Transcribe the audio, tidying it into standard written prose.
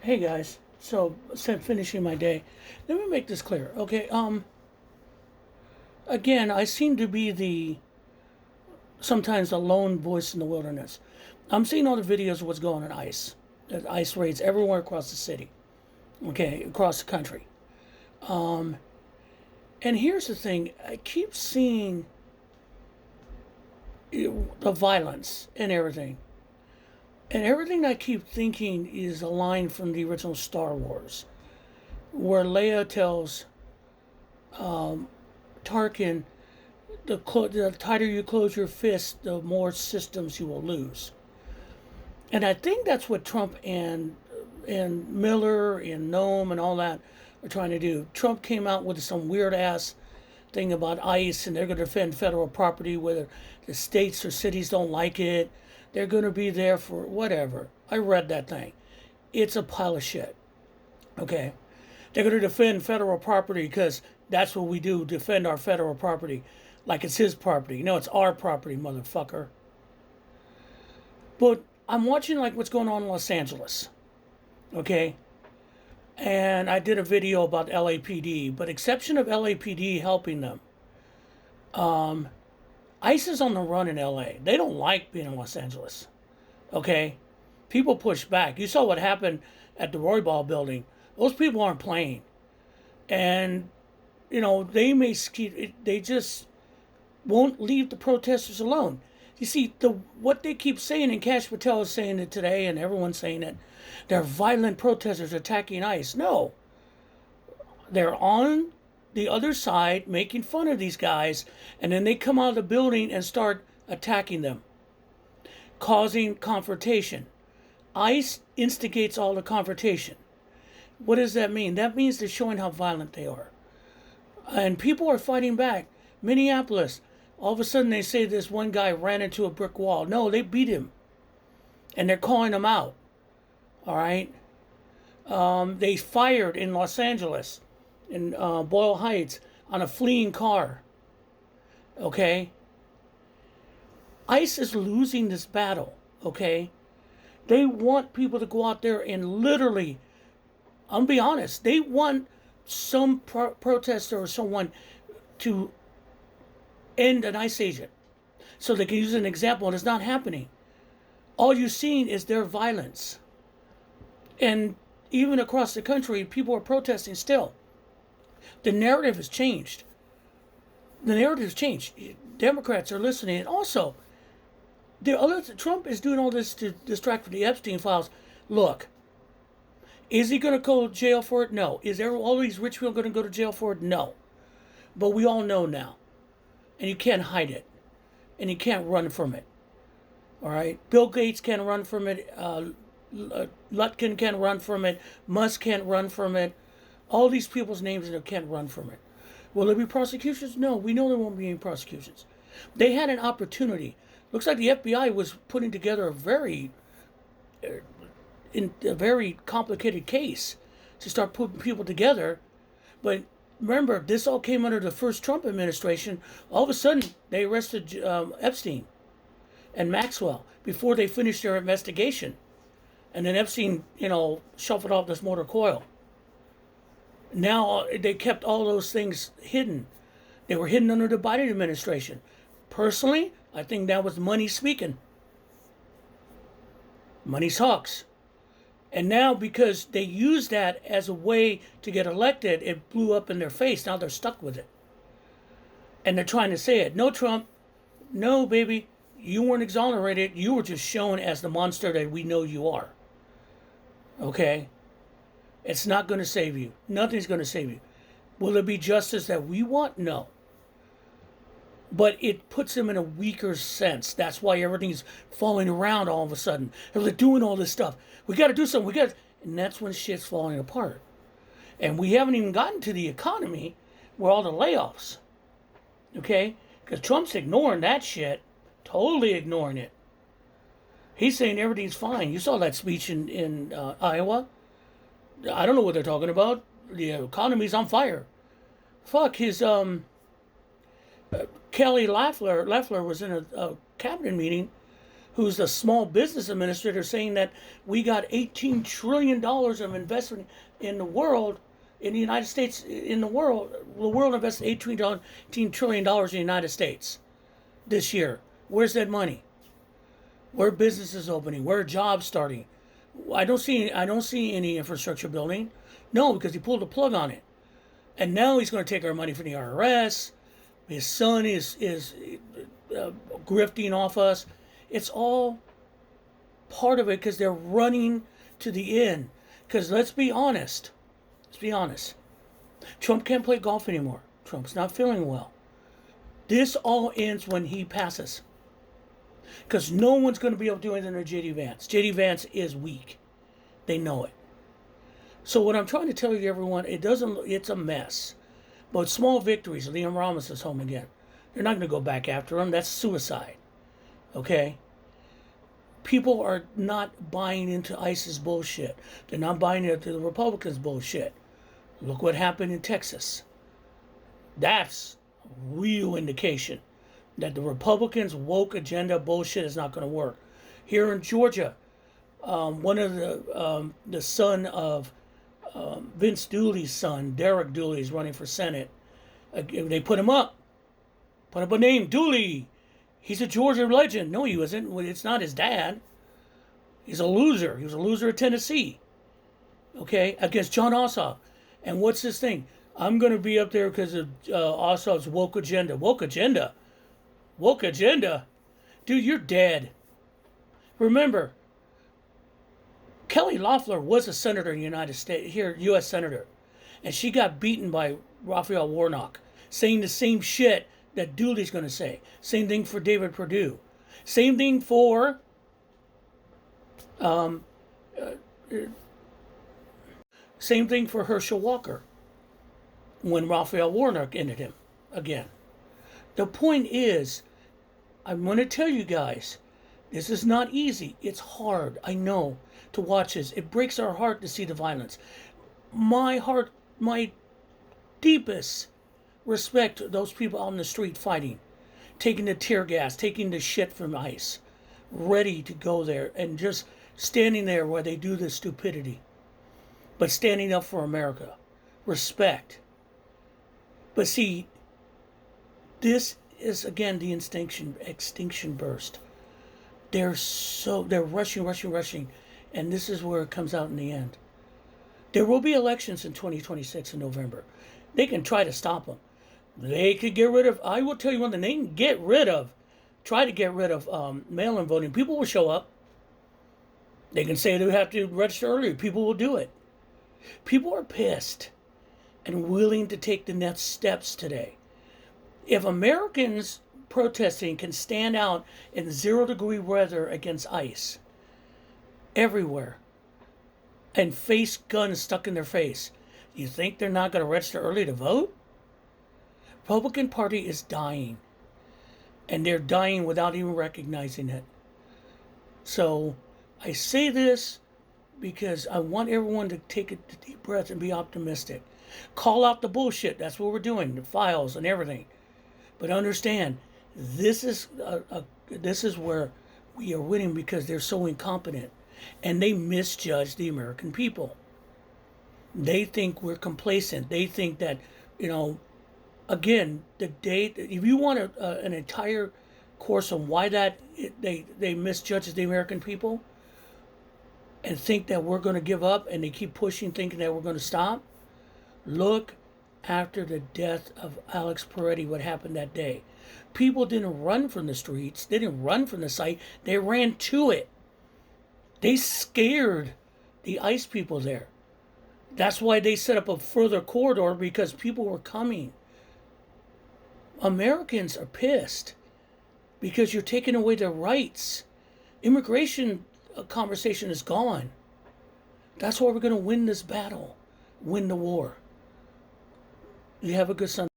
Hey guys, so instead of finishing my day, let me make this clear. Okay, again, I seem to be the sometimes the lone voice in the wilderness. I'm seeing all the videos of what's going on ICE. There's ICE raids everywhere across the city. Okay, across the country. And here's the thing: I keep seeing the violence and everything. And everything I keep thinking is a line from the original Star Wars, where Leia tells Tarkin, the tighter you close your fist, the more systems you will lose. And I think that's what Trump and Miller and Nome and all that are trying to do. Trump came out with some weird ass thing about ICE and they're going to defend federal property, whether the states or cities don't like it. They're going to be there for whatever. I read that thing. It's a pile of shit. Okay. They're going to defend federal property because that's what we do, defend our federal property like it's his property. No, it's our property, motherfucker. But I'm watching like what's going on in Los Angeles. Okay? And I did a video about LAPD, but exception of LAPD helping them. ICE is on the run in LA. They don't like being in Los Angeles. Okay? People push back. You saw what happened at the Roybal building. Those people aren't playing. And, they just won't leave the protesters alone. You see, what they keep saying, and Kash Patel is saying it today, and everyone's saying it, they're violent protesters attacking ICE. No. They're on the other side making fun of these guys, and then they come out of the building and start attacking them, causing confrontation. ICE instigates all the confrontation. What does that mean? That means they're showing how violent they are. And people are fighting back. Minneapolis, all of a sudden they say this one guy ran into a brick wall. No, they beat him. And they're calling him out. All right? They fired in Los Angeles, in Boyle Heights, on a fleeing car. Okay? ICE is losing this battle. Okay? They want people to go out there and literally, I'll be honest, they want some protester or someone to end an ICE agent. So they can use an example, and it's not happening. All you're seeing is their violence. And even across the country, people are protesting still. The narrative has changed. The narrative has changed. Democrats are listening. And also, Trump is doing all this to distract from the Epstein files. Look, is he going to go to jail for it? No. Is all these rich people going to go to jail for it? No. But we all know now. And you can't hide it. And you can't run from it. All right? Bill Gates can't run from it. Lutkin can't run from it. Musk can't run from it. All these people's names can't run from it. Will there be prosecutions? No. We know there won't be any prosecutions. They had an opportunity. Looks like the FBI was putting together a very complicated case to start putting people together. But remember, this all came under the first Trump administration. All of a sudden, they arrested Epstein and Maxwell before they finished their investigation. And then Epstein, shuffled off this motor coil. Now they kept all those things hidden. They were hidden under the Biden administration. Personally, I think that was money speaking. Money talks. And now, because they used that as a way to get elected, it blew up in their face. Now they're stuck with it. And they're trying to say it. No, Trump. No, baby. You weren't exonerated. You were just shown as the monster that we know you are. Okay? It's not going to save you. Nothing's going to save you. Will there be justice that we want? No. But it puts them in a weaker sense. That's why everything's falling around all of a sudden. They're doing all this stuff. We got to do something. And that's when shit's falling apart. And we haven't even gotten to the economy where all the layoffs. Okay? Because Trump's ignoring that shit. Totally ignoring it. He's saying everything's fine. You saw that speech in Iowa. I don't know what they're talking about. The economy's on fire. Fuck, his Kelly Loeffler was in a cabinet meeting who's the small business administrator, saying that we got $18 trillion of investment in the world, in the United States, in the world invested $18 trillion in the United States this year. Where's that money? Where are businesses opening? Where are jobs starting? I don't see any infrastructure building. No, because he pulled the plug on it. And now he's going to take our money from the IRS. His son is grifting off us. It's all part of it because they're running to the end. Because let's be honest. Trump can't play golf anymore. Trump's not feeling well. This all ends when he passes. Because no one's going to be able to do anything to J.D. Vance. J.D. Vance is weak. They know it. So what I'm trying to tell you, everyone, it's a mess. But small victories. Liam Ramos is home again. They're not going to go back after him. That's suicide. Okay? People are not buying into ICE's bullshit. They're not buying into the Republicans' bullshit. Look what happened in Texas. That's a real indication that the Republicans' woke agenda bullshit is not going to work. Here in Georgia, one of the son of Vince Dooley's son, Derek Dooley, is running for Senate. They put him up. Put up a name, Dooley. He's a Georgia legend. No, he wasn't. It's not his dad. He's a loser. He was a loser at Tennessee. Okay, against John Ossoff. And what's this thing? I'm going to be up there because of Ossoff's woke agenda. Woke agenda? Woke agenda? Dude, you're dead. Remember, Kelly Loeffler was a senator in the United States, here, U.S. senator. And she got beaten by Raphael Warnock, saying the same shit that Dooley's going to say. Same thing for David Perdue. Same thing for Herschel Walker when Raphael Warnock ended him again. The point is, I'm going to tell you guys, this is not easy. It's hard, I know, to watch this. It breaks our heart to see the violence. My heart, my deepest respect to those people out in the street fighting, taking the tear gas, taking the shit from ICE, ready to go there and just standing there where they do this stupidity, but standing up for America. Respect. But see, this is again the extinction burst. They're rushing, and this is where it comes out in the end. There will be elections in 2026 in November. They can try to stop them. They could get rid of, I will tell you one thing, they can try to get rid of mail-in voting. People will show up. They can say they have to register early. People will do it. People are pissed and willing to take the next steps today. If Americans protesting can stand out in 0-degree weather against ICE everywhere and face guns stuck in their face, you think they're not going to register early to vote? Republican Party is dying, and they're dying without even recognizing it. So I say this because I want everyone to take a deep breath and be optimistic. Call out the bullshit. That's what we're doing, the files and everything. But understand, this is where we are winning because they're so incompetent, and they misjudge the American people. They think we're complacent. They think that, again, if you want an entire course on why they misjudge the American people and think that we're going to give up, and they keep pushing, thinking that we're going to stop, look after the death of Alex Peretti, what happened that day. People didn't run from the streets. They didn't run from the site. They ran to it. They scared the ICE people there. That's why they set up a further corridor, because people were coming. Americans are pissed because you're taking away their rights. Immigration conversation is gone. That's why we're going to win this battle, win the war. You have a good Sunday.